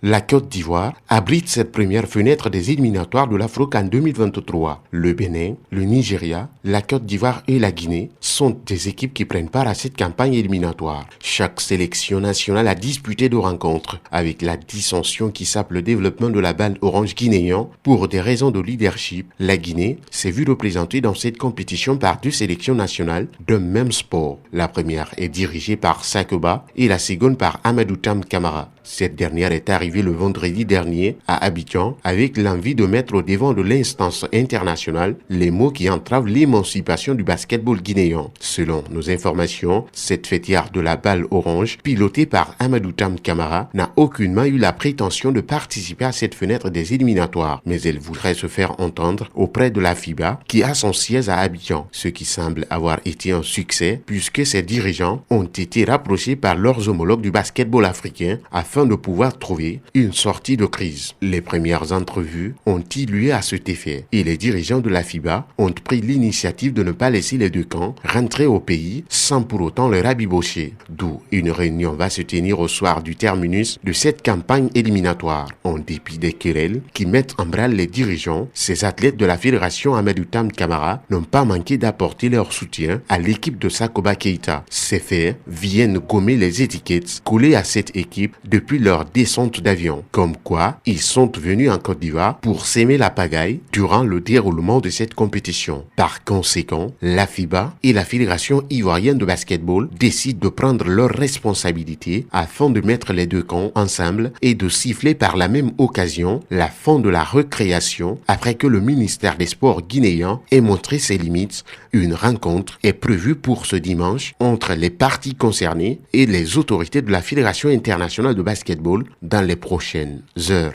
La Côte d'Ivoire abrite cette première fenêtre des éliminatoires de l'Afro-CAN 2023. Le Bénin, le Nigeria, la Côte d'Ivoire et la Guinée sont des équipes qui prennent part à cette campagne éliminatoire. Chaque sélection nationale a disputé 2 rencontres, avec la dissension qui sape le développement de la bande orange guinéen. Pour des raisons de leadership, la Guinée s'est vue représentée dans cette compétition par 2 sélections nationales d'un même sport. La première est dirigée par Sakoba et la seconde par Amadou Tam Camara. Cette dernière est arrivée le vendredi dernier à Abidjan avec l'envie de mettre au devant de l'instance internationale les mots qui entravent l'émancipation du basketball guinéen. Selon nos informations, cette fêtière de la balle orange, pilotée par Amadou Tam Camara, n'a aucunement eu la prétention de participer à cette fenêtre des éliminatoires, mais elle voudrait se faire entendre auprès de la FIBA qui a son siège à Abidjan, ce qui semble avoir été un succès puisque ses dirigeants ont été rapprochés par leurs homologues du basketball africain afin de pouvoir trouver une sortie de crise. Les premières entrevues ont eu lieu à cet effet et les dirigeants de la FIBA ont pris l'initiative de ne pas laisser les 2 camps rentrer au pays sans pour autant les rabibocher. D'où une réunion va se tenir au soir du terminus de cette campagne éliminatoire. En dépit des querelles qui mettent en branle les dirigeants, ces athlètes de la fédération Amadou Tam Camara n'ont pas manqué d'apporter leur soutien à l'équipe de Sakoba Keita. Ces faits viennent gommer les étiquettes collées à cette équipe depuis leur descente d'avion, comme quoi ils sont venus en Côte d'Ivoire pour s'aimer la pagaille durant le déroulement de cette compétition. Par conséquent, la FIBA et la Fédération ivoirienne de basketball décident de prendre leurs responsabilités afin de mettre les 2 camps ensemble et de siffler par la même occasion la fin de la recréation après que le ministère des Sports guinéen ait montré ses limites. Une rencontre est prévue pour ce dimanche entre les parties concernées et les autorités de la Fédération internationale de basketball dans les prochaines heures.